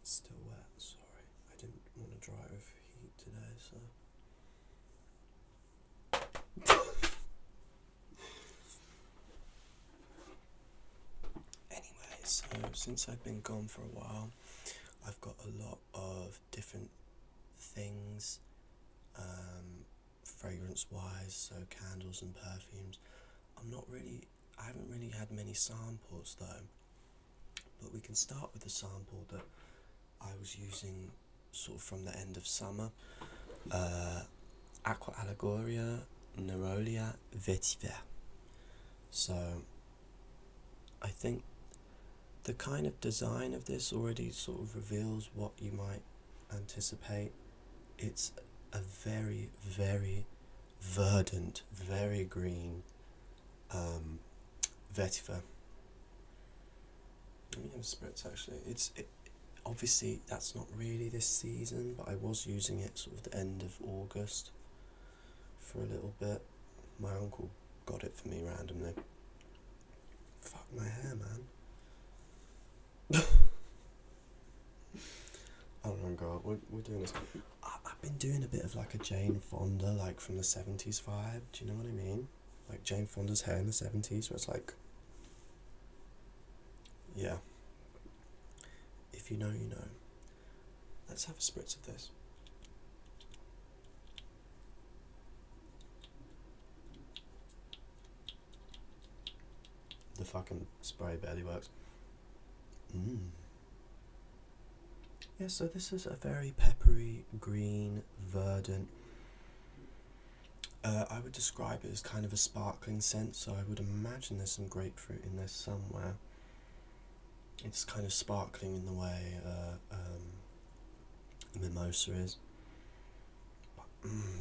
It's still wet, sorry. I didn't want to dry it with heat today, so. Anyway, so since I've been gone for a while, I've got a lot of different things, fragrance-wise, so candles and perfumes. I haven't really had many samples though, but we can start with the sample that I was using sort of from the end of summer. Aqua Allegoria Nerolia Vetiver. So I think the kind of design of this already sort of reveals what you might anticipate. It's a very, very verdant, very green vetiver. Let me have a spritz actually. Obviously that's not really this season, but I was using it sort of the end of August for a little bit. My uncle got it for me randomly. Fuck my hair, man. Oh my god, we're doing this. I've been doing a bit of like a Jane Fonda, like from the 70s vibe, do you know what I mean? Like Jane Fonda's hair in the 70s, where it's like, yeah. If you know, you know. Let's have a spritz of this. The fucking spray barely works. Yeah, so this is a very peppery, green, verdant. I would describe it as kind of a sparkling scent, so I would imagine there's some grapefruit in there somewhere. It's kind of sparkling in the way mimosa is.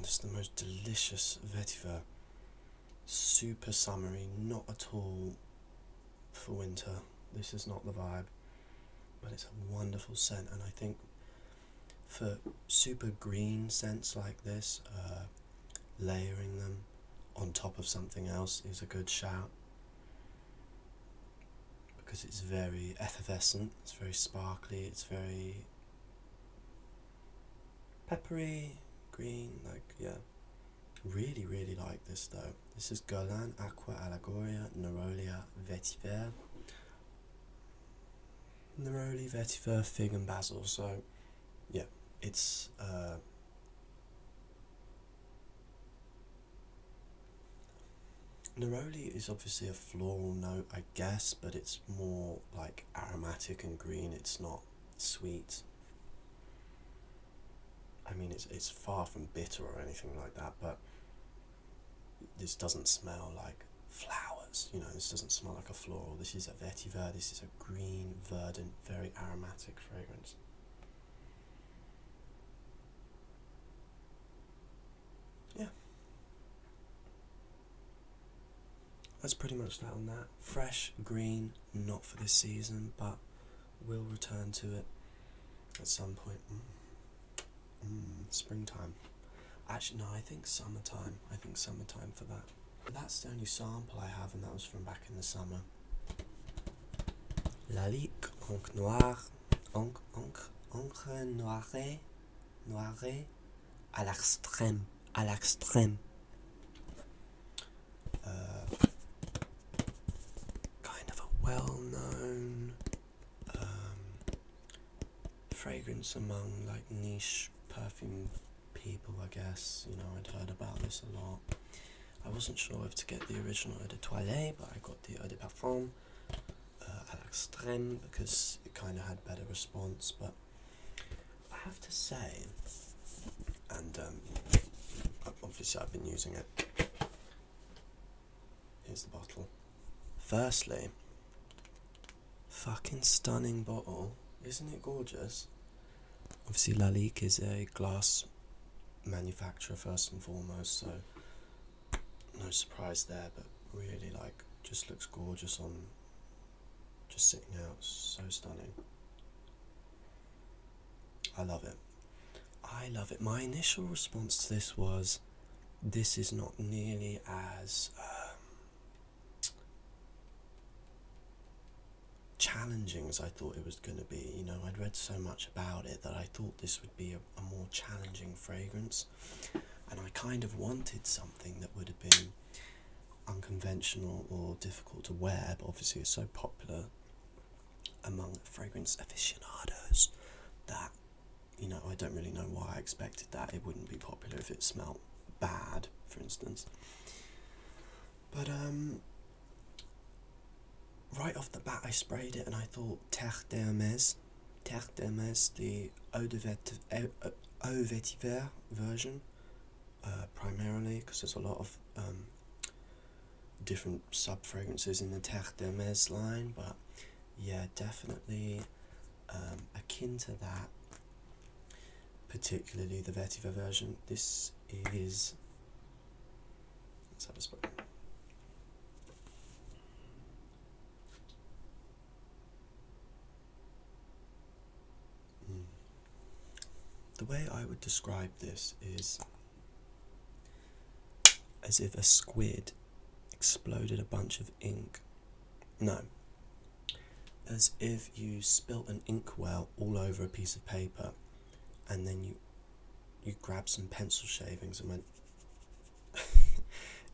This is the most delicious vetiver. Super summery, not at all for winter. This is not the vibe, but it's a wonderful scent, and I think for super green scents like this, layering them on top of something else is a good shout, because it's very effervescent, it's very sparkly, it's very peppery, green, like, yeah. Really, really like this though. This is Guerlain Aqua Allegoria Nerolia Vetiver. Neroli, vetiver, fig and basil, so yeah, it's neroli is obviously a floral note, I guess, but it's more like aromatic and green. It's not sweet. I mean, it's far from bitter or anything like that, but this doesn't smell like flowers, you know, this doesn't smell like a floral. This is a vetiver, this is a green, verdant, very aromatic fragrance. Yeah. That's pretty much that on that. Fresh, green, not for this season, but we'll return to it at some point. Springtime. Actually, no, I think summertime. I think summertime for that. That's the only sample I have, and that was from back in the summer. Lalique, encre noire, encre noire, à l'extrême, à l'extrême. Kind of a well-known fragrance among like niche perfume people, I guess. You know, I'd heard about this a lot. I wasn't sure if to get the original Eau de Toilette, but I got the Eau de Parfum à l'extrême because it kind of had better response. But I have to say, and obviously I've been using it. Here's the bottle. Firstly, fucking stunning bottle. Isn't it gorgeous? Obviously Lalique is a glass manufacturer first and foremost, so no surprise there, but really like just looks gorgeous on just sitting out. So stunning. I love it. I love it. My initial response to this was, this is not nearly as challenging as I thought it was going to be. You know, I'd read so much about it that I thought this would be a more challenging fragrance, and I kind of wanted something that would have been unconventional or difficult to wear, but obviously it's so popular among fragrance aficionados that, you know, I don't really know why I expected that it wouldn't be popular if it smelled bad, for instance. But right off the bat I sprayed it and I thought Terre d'Hermès, the eau vétiver version, primarily, because there's a lot of different sub-fragrances in the Terre d'Hermès line, but yeah, definitely akin to that, particularly the vetiver version. This is, let's have a spray. The way I would describe this is as if a squid exploded a bunch of ink. No. As if you spilt an inkwell all over a piece of paper and then you grabbed some pencil shavings and went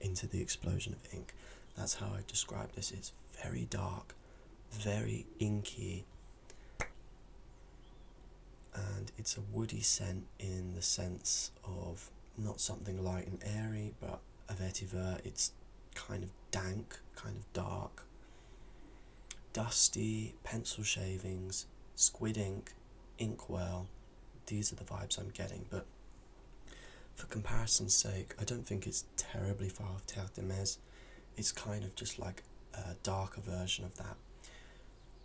into the explosion of ink. That's how I describe this. It's very dark, very inky, and it's a woody scent in the sense of not something light and airy, but a vetiver. It's kind of dank, kind of dark, dusty, pencil shavings, squid ink, inkwell. These are the vibes I'm getting, but for comparison's sake, I don't think it's terribly far off Terre d'Hermès. It's kind of just like a darker version of that.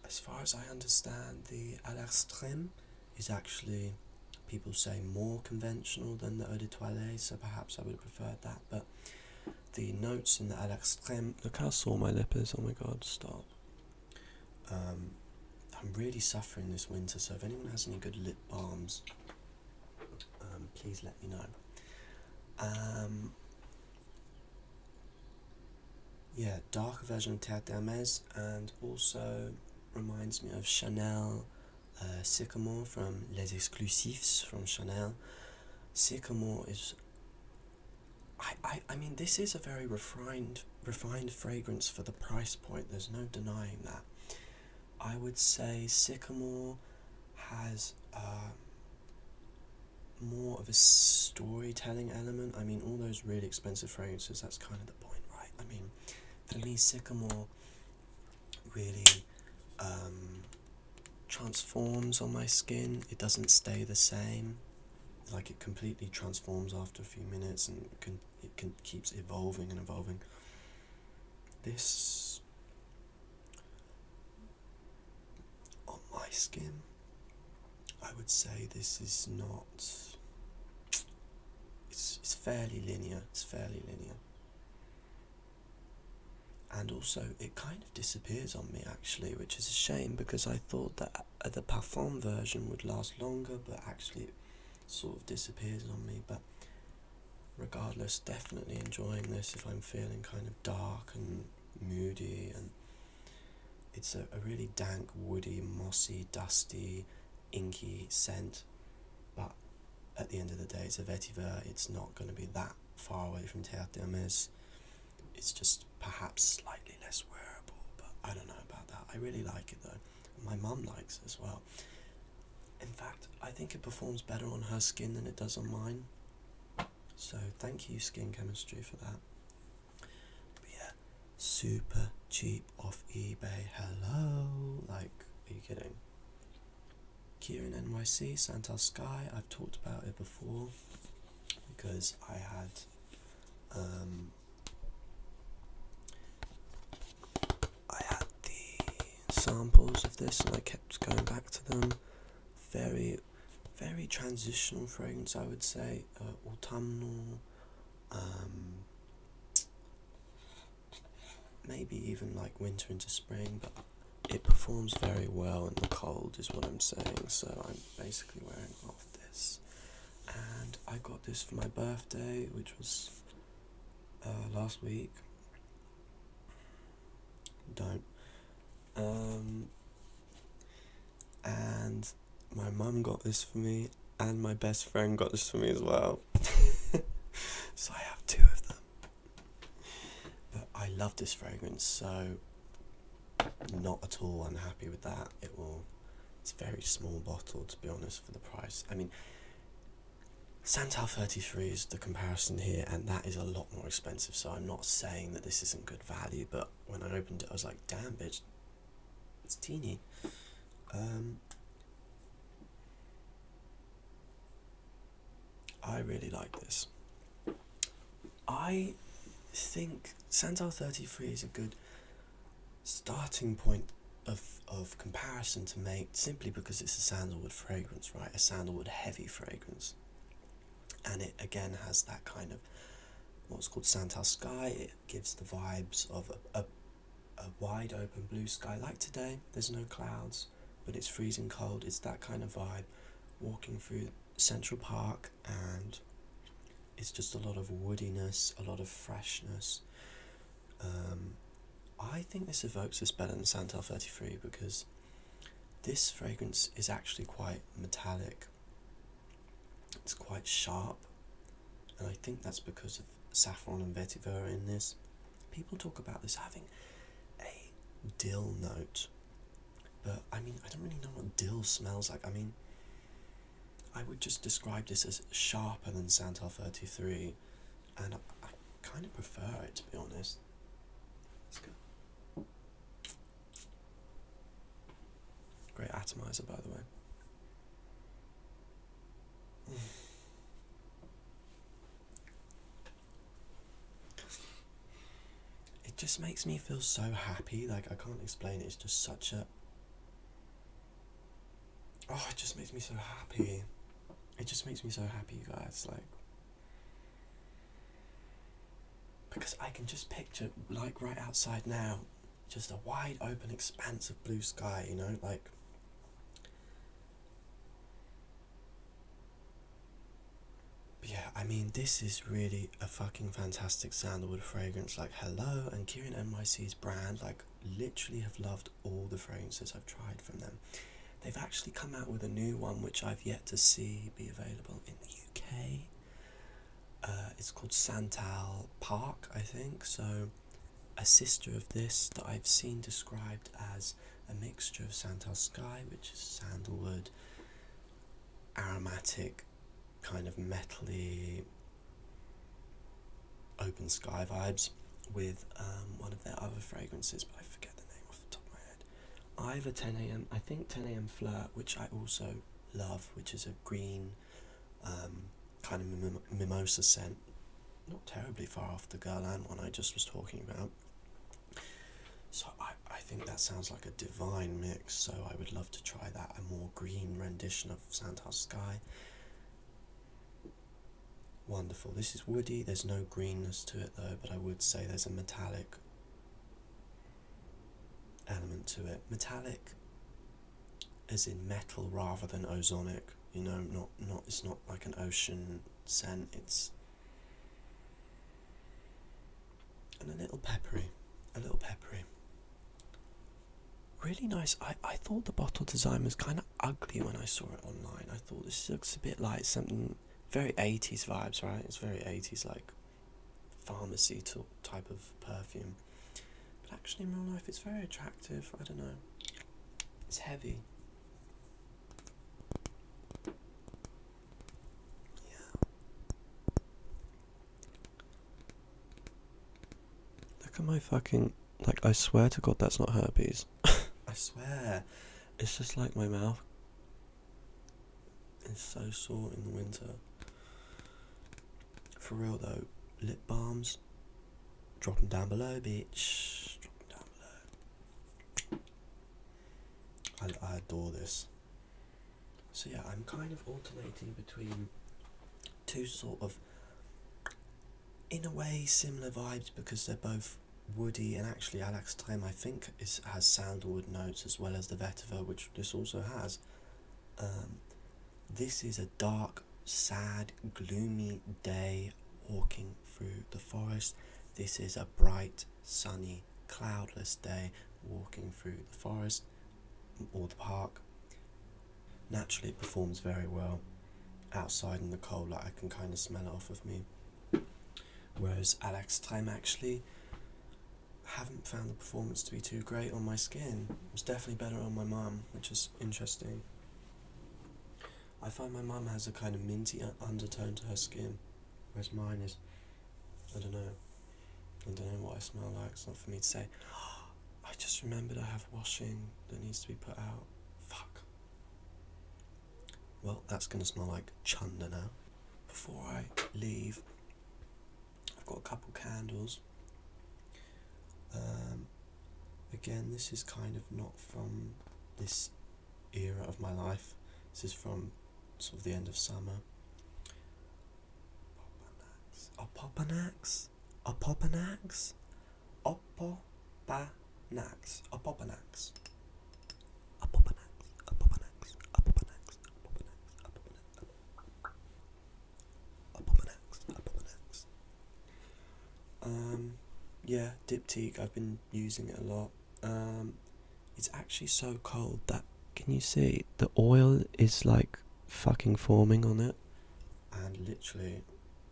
As far as I understand, the à l'extrême is actually, people say, more conventional than the eau de toilette, so perhaps I would have preferred that, but the notes in the à l'extrême, look how sore my lip is, oh my god, stop. I'm really suffering this winter, so if anyone has any good lip balms, please let me know. Yeah, darker version of Terre d'Hermès, and also reminds me of Chanel Sycamore from Les Exclusifs from Chanel. Sycamore is, I mean, this is a very refined fragrance for the price point, there's no denying that. I would say Sycamore has more of a storytelling element. I mean, all those really expensive fragrances, that's kind of the point, right? I mean, for me, Sycamore really transforms on my skin. It doesn't stay the same. Like, it completely transforms after a few minutes, and it keeps evolving and evolving. This, on my skin, I would say this is not, it's fairly linear, and also it kind of disappears on me actually, which is a shame, because I thought that the Parfum version would last longer, but actually it sort of disappears on me. But regardless, definitely enjoying this if I'm feeling kind of dark and moody, and it's a really dank, woody, mossy, dusty, inky scent, but at the end of the day it's a vetiver. It's not going to be that far away from Terre d'Hermès. It's just perhaps slightly less wearable, but I don't know about that. I really like it though. My mum likes it as well. In fact, I think it performs better on her skin than it does on mine. So thank you, Skin Chemistry, for that. But yeah, super cheap off eBay. Hello, like, are you kidding? Kierin NYC, Santal Sky. I've talked about it before because I had the samples of this and I kept going back to them. Very, very transitional fragrance, I would say. Autumnal, maybe even like winter into spring, but it performs very well in the cold is what I'm saying. So I'm basically wearing off this, and I got this for my birthday, which was last week. Don't my mum got this for me, and my best friend got this for me as well. So I have two of them. But I love this fragrance, so not at all unhappy with that. It's a very small bottle, to be honest, for the price. I mean, Santal 33 is the comparison here, and that is a lot more expensive, so I'm not saying that this isn't good value, but when I opened it I was like, damn bitch, it's teeny. I really like this. I think Santal 33 is a good starting point of comparison to make, simply because it's a sandalwood fragrance, right? A sandalwood heavy fragrance. And it again has that kind of what's called Santal sky. It gives the vibes of a wide open blue sky, like today. There's no clouds, but it's freezing cold. It's that kind of vibe. Walking through Central Park, and it's just a lot of woodiness, a lot of freshness. I think this evokes this better than Santal 33 because this fragrance is actually quite metallic. It's quite sharp, and I think that's because of saffron and vetiver in this. People talk about this having a dill note, but I mean, I don't really know what dill smells like. I mean, I would just describe this as sharper than Santal 33, and I kind of prefer it, to be honest. Let's go. Great atomizer, by the way. It just makes me feel so happy. Like, I can't explain it. It's just such a... Oh, it just makes me so happy. It just makes me so happy, you guys. Like, because I can just picture, like, right outside now, just a wide open expanse of blue sky, you know, like... But yeah, I mean, this is really a fucking fantastic sandalwood fragrance. Like, hello, and Kierin NYC's brand, like, literally have loved all the fragrances I've tried from them. They've actually come out with a new one, which I've yet to see be available in the UK. It's called Santal Park, I think. So, a sister of this that I've seen described as a mixture of Santal Sky, which is sandalwood, aromatic, kind of metally, open sky vibes, with one of their other fragrances, but I forget the name off the top of my head. Either 10am, I think 10am Flirt, which I also love, which is a green kind of mimosa scent, not terribly far off the Guerlain one I just was talking about. So I think that sounds like a divine mix, so I would love to try that, a more green rendition of Santal Sky. Wonderful. This is woody, there's no greenness to it though, but I would say there's a metallic element to it. Metallic as in metal rather than ozonic, you know, not it's not like an ocean scent, it's... And a little peppery. Really nice. I thought the bottle design was kind of ugly when I saw it online. I thought this looks a bit like something... Very 80s vibes, right? It's very 80s, like pharmacy type of perfume. But actually in real life it's very attractive. I don't know. It's heavy. Yeah. Look at my fucking... Like, I swear to God that's not herpes. I swear. It's just like my mouth. It's so sore in the winter. For real though, lip balms, drop them down below, bitch. Drop them down below. I adore this. So yeah, I'm kind of alternating between two sort of, in a way, similar vibes because they're both woody, and actually Alex Time I think has sandalwood notes as well as the vetiver, which this also has. This is a dark, sad, gloomy day walking through the forest. This is a bright, sunny, cloudless day walking through the forest or the park. naturally it performs very well outside in the cold, like I can kind of smell it off of me. Whereas à l'extrême, actually, haven't found the performance to be too great on my skin. It's definitely better on my mum, which is interesting. I find my mum has a kind of minty undertone to her skin, whereas mine is, I don't know what I smell like, it's not for me to say. I just remembered I have washing that needs to be put out. Fuck. Well, that's going to smell like chunder now. Before I leave, I've got a couple candles. Again, this is kind of not from this era of my life. This is from sort of the end of summer. Opopanax. Yeah, Diptyque, I've been using it a lot. It's actually so cold that, can you see, the oil is like fucking forming on it. And literally,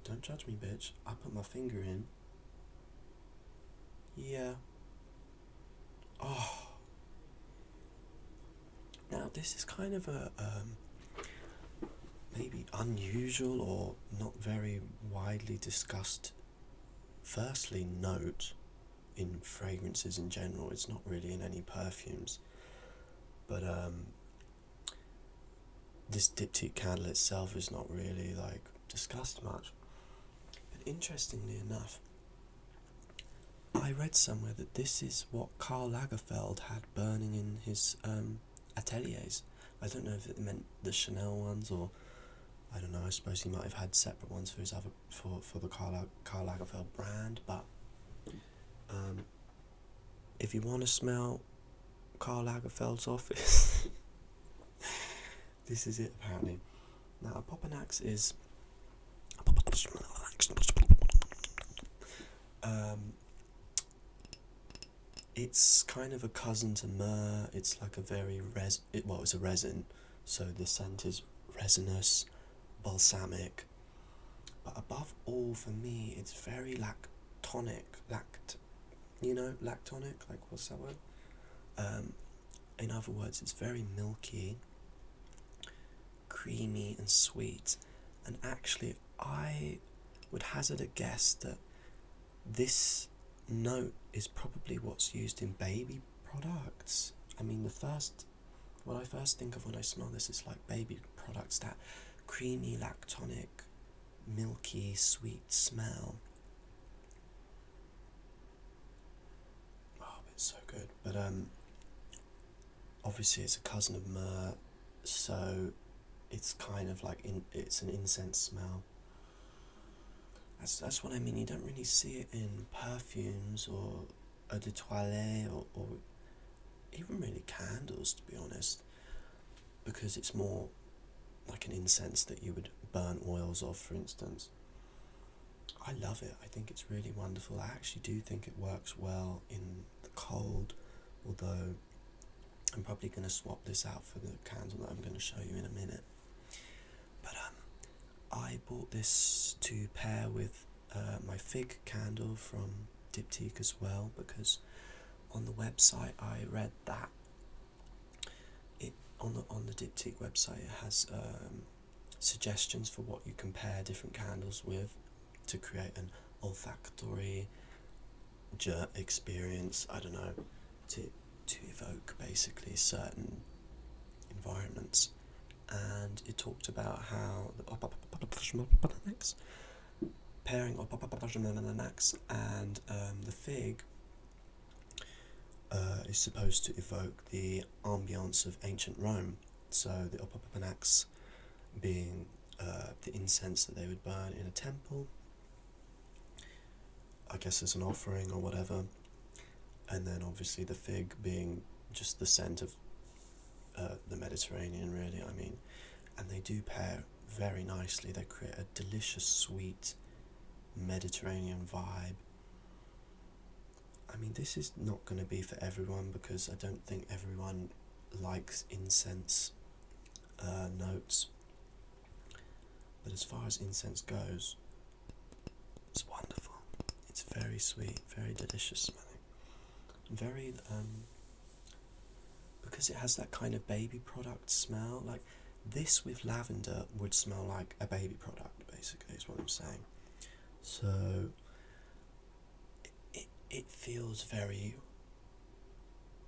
don't judge me, bitch, I put my finger in. Yeah. Oh. Now this is kind of a maybe unusual or not very widely discussed firstly note in fragrances in general. It's not really in any perfumes, but this Diptyque candle itself is not really like discussed much. But interestingly enough, I read somewhere that this is what Karl Lagerfeld had burning in his ateliers. I don't know if it meant the Chanel ones, or I don't know, I suppose he might have had separate ones for his other for the Karl Lagerfeld brand. But if you want to smell Karl Lagerfeld's office, this is it apparently. Now, a Popanax is it's kind of a cousin to myrrh. It's like a very it's a resin, so the scent is resinous, balsamic, but above all for me it's very lactonic, lactonic, like what's that word? In other words, it's very milky, creamy and sweet, and actually I would hazard a guess that this note is probably what's used in baby products. I mean, what I first think of when I smell this is like baby products, that creamy, lactonic, milky, sweet smell. Oh, it's so good. But obviously it's a cousin of myrrh, so it's kind of like it's an incense smell. That's what I mean. You don't really see it in perfumes or eau de toilette or even really candles, to be honest, because it's more like an incense that you would burn oils of, for instance. I love it. I think it's really wonderful. I actually do think it works well in the cold, although I'm probably going to swap this out for the candle that I'm going to show you in a minute. But I bought this to pair with my fig candle from Diptyque as well, because on the website I read that on the Diptyque website it has suggestions for what you compare different candles with to create an olfactory experience, I don't know, to evoke basically certain environments. And it talked about how the pairing and the fig is supposed to evoke the ambience of ancient Rome. So the opopanax being the incense that they would burn in a temple, I guess as an offering or whatever, and then obviously the fig being just the scent of the Mediterranean, really. I mean, and they do pair very nicely. They create a delicious, sweet Mediterranean vibe. I mean, this is not going to be for everyone, because I don't think everyone likes incense notes. But as far as incense goes, it's wonderful. It's very sweet, very delicious smelling. Very, because it has that kind of baby product smell, like this with lavender would smell like a baby product, basically, is what I'm saying. So, it feels very,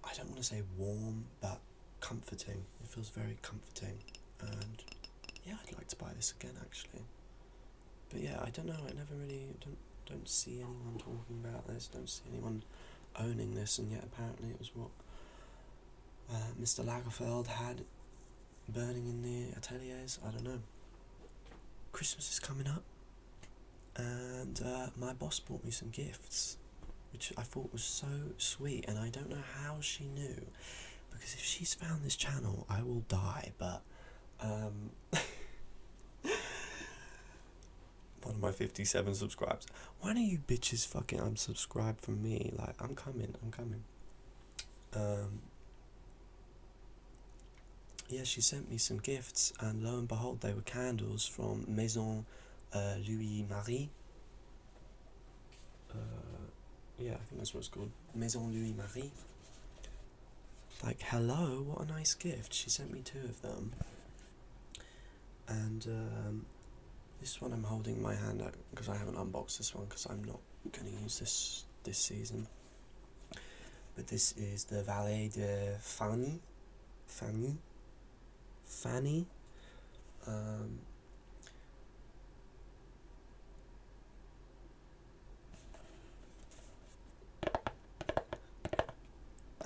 I don't want to say warm, but comforting. It feels very comforting, and yeah, I'd like to buy this again, actually. But yeah, I don't know, I never really, don't see anyone talking about this, don't see anyone owning this, and yet apparently it was what Mr. Lagerfeld had burning in the ateliers. I don't know. Christmas is coming up, and my boss bought me some gifts, which I thought was so sweet, and I don't know how she knew, because if she's found this channel, I will die, but one of my 57 subscribers. Why don't you bitches fucking unsubscribe from me? Like, I'm coming. Yeah, she sent me some gifts, and lo and behold, they were candles from Maison Louis Marie. Yeah, I think that's what it's called. Maison Louis Marie. Like, hello, what a nice gift. She sent me 2 of them. And this one I'm holding in my hand because I haven't unboxed this one because I'm not going to use this season. But this is the Valet de Fanny.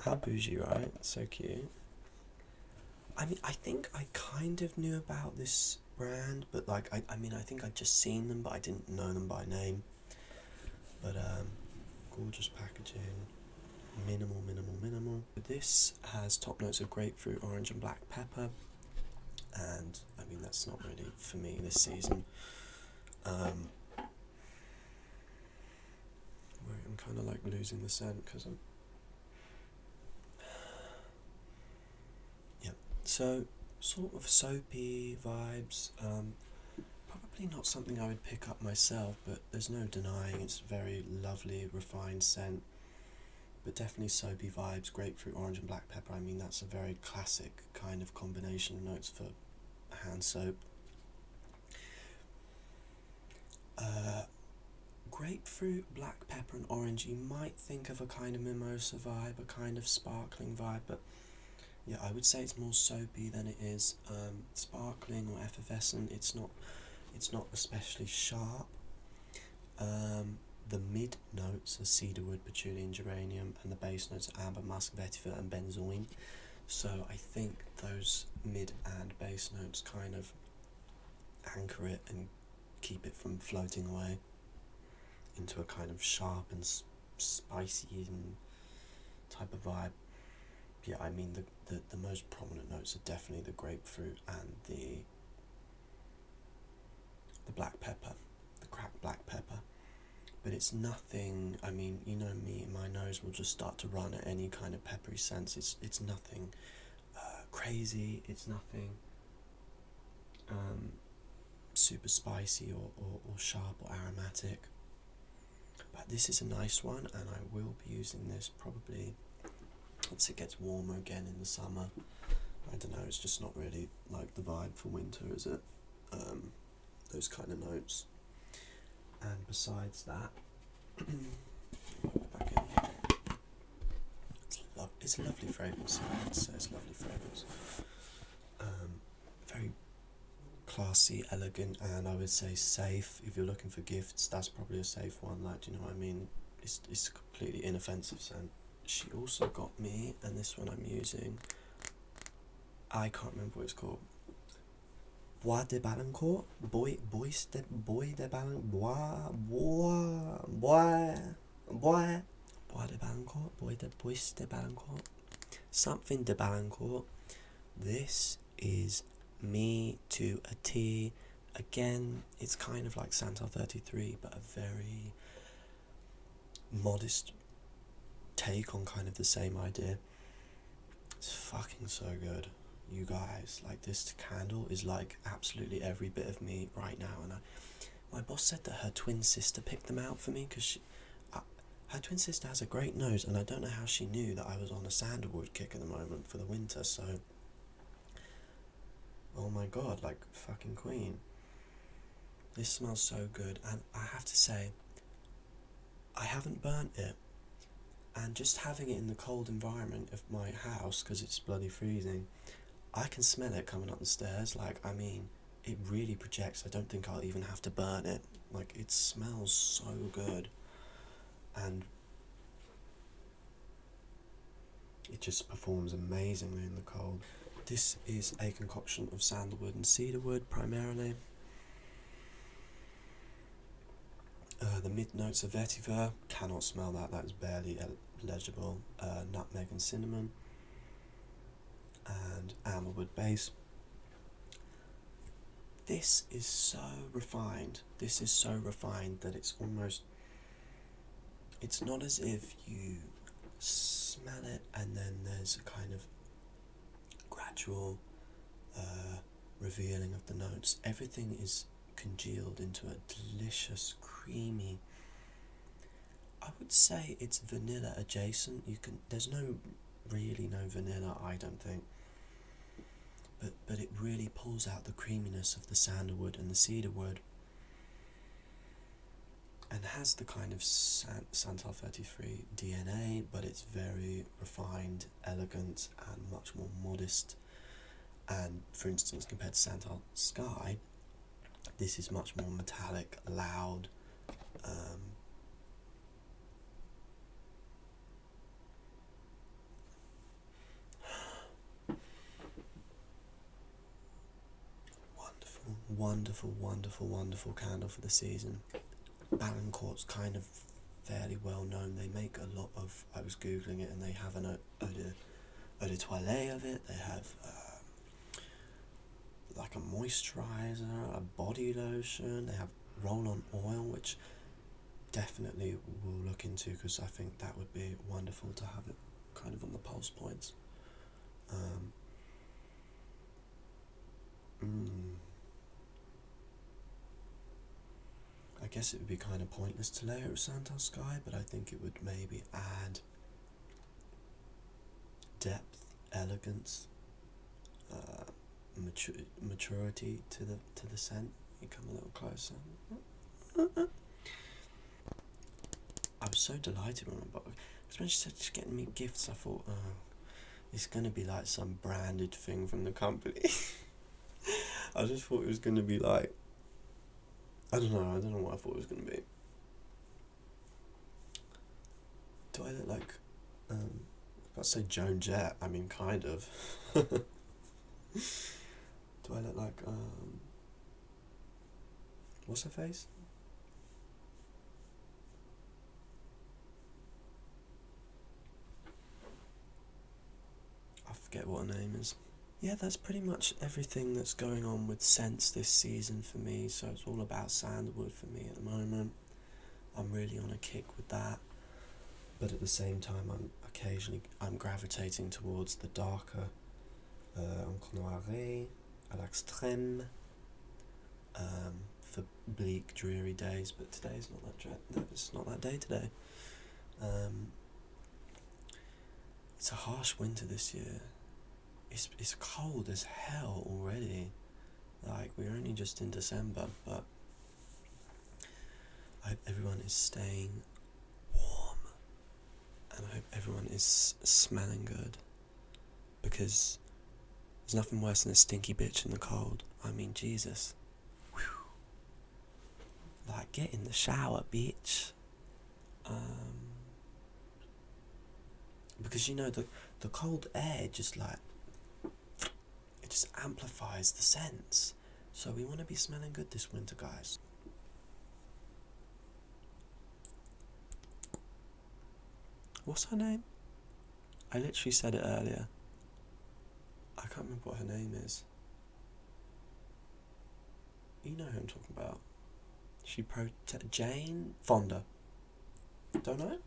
How bougie, right? So cute. I mean, I think I kind of knew about this brand, but like, I think I'd just seen them, but I didn't know them by name. But gorgeous packaging, minimal. But this has top notes of grapefruit, orange, and black pepper. And I mean, that's not really for me this season. I'm kind of like losing the scent because I'm. Yeah, so sort of soapy vibes. Probably not something I would pick up myself, but there's no denying it's very lovely, refined scent. But definitely soapy vibes, grapefruit, orange, and black pepper. I mean, that's a very classic kind of combination of notes for hand soap. Grapefruit, black pepper, and orange, you might think of a kind of mimosa vibe, a kind of sparkling vibe, but yeah, I would say it's more soapy than it is sparkling or effervescent. It's not especially sharp. The mid notes are cedarwood, patchouli, and geranium, and the base notes are amber, musk, vetiver, and benzoin. So I think those mid and base notes kind of anchor it and keep it from floating away into a kind of sharp and spicy and type of vibe. Yeah, I mean, the most prominent notes are definitely the grapefruit and the black pepper, the cracked black pepper. But it's nothing, I mean, you know me, my nose will just start to run at any kind of peppery sense. It's nothing crazy, it's nothing super spicy or sharp or aromatic. But this is a nice one, and I will be using this probably once it gets warmer again in the summer. I don't know, it's just not really like the vibe for winter, is it? Those kind of notes. And besides that, back in here. It's a lovely fragrance. I'd say it's a lovely fragrance. Very classy, elegant, and I would say safe. If you're looking for gifts, that's probably a safe one. Like, do you know what I mean? It's a completely inoffensive scent. She also got me, and this one I'm using, I can't remember what it's called. Bois de Balancourt? Bois de Balancourt? Something de Balancourt. This is me to a T. Again, it's kind of like Santal 33, but a very modest take on kind of the same idea. It's fucking so good. you guys, like, this candle is like absolutely every bit of me right now. And my boss said that her twin sister picked them out for me because her twin sister has a great nose, and I don't know how she knew that I was on a sandalwood kick at the moment for the winter. So, oh my god, like, fucking queen. This smells so good, and I have to say, I haven't burnt it, and just having it in the cold environment of my house, because it's bloody freezing, I can smell it coming up the stairs. Like, I mean, it really projects. I don't think I'll even have to burn it. Like, it smells so good, and it just performs amazingly in the cold. This is a concoction of sandalwood and cedarwood primarily. The mid notes of vetiver, cannot smell that, that is barely legible. Nutmeg and cinnamon, and amberwood base. This is so refined. This is so refined that it's almost, it's not as if you smell it and then there's a kind of gradual revealing of the notes. Everything is congealed into a delicious, creamy, I would say it's vanilla adjacent. There's really no vanilla, I don't think, but it really pulls out the creaminess of the sandalwood and the cedarwood, and has the kind of Santal 33 DNA, but it's very refined, elegant, and much more modest. And for instance, compared to Santal Sky, this is much more metallic, loud, wonderful candle for the season. Balancourt's kind of fairly well known. They make a lot of, I was googling it, and they have an eau de toilette of it. They have like a moisturizer, a body lotion. They have roll-on oil, which definitely we'll look into, because I think that would be wonderful to have it kind of on the pulse points. I guess it would be kind of pointless to layer it with Santal Sky, but I think it would maybe add depth, elegance, maturity to the scent. You come a little closer. I was so delighted when I bought it, because when she said she's getting me gifts, I thought, oh, it's going to be like some branded thing from the company. I just thought it was going to be like, I don't know what I thought it was going to be. Do I look like, I'd say Joan Jett, I mean, kind of. Do I look like, what's her face? I forget what her name is. Yeah, that's pretty much everything that's going on with scents this season for me. So it's all about sandalwood for me at the moment. I'm really on a kick with that, but at the same time, I'm gravitating towards the darker Encre Noirée, à l'extrême, for bleak, dreary days. But today's it's not that day today. It's a harsh winter this year. It's cold as hell already. Like, we're only just in December, but I hope everyone is staying warm, and I hope everyone is smelling good, because there's nothing worse than a stinky bitch in the cold. I mean, Jesus. Whew. Like, get in the shower, bitch. Because, you know, the cold air just, like, it just amplifies the scents. So we want to be smelling good this winter, guys. What's her name? I literally said it earlier. I can't remember what her name is. You know who I'm talking about. Jane Fonda. Don't know?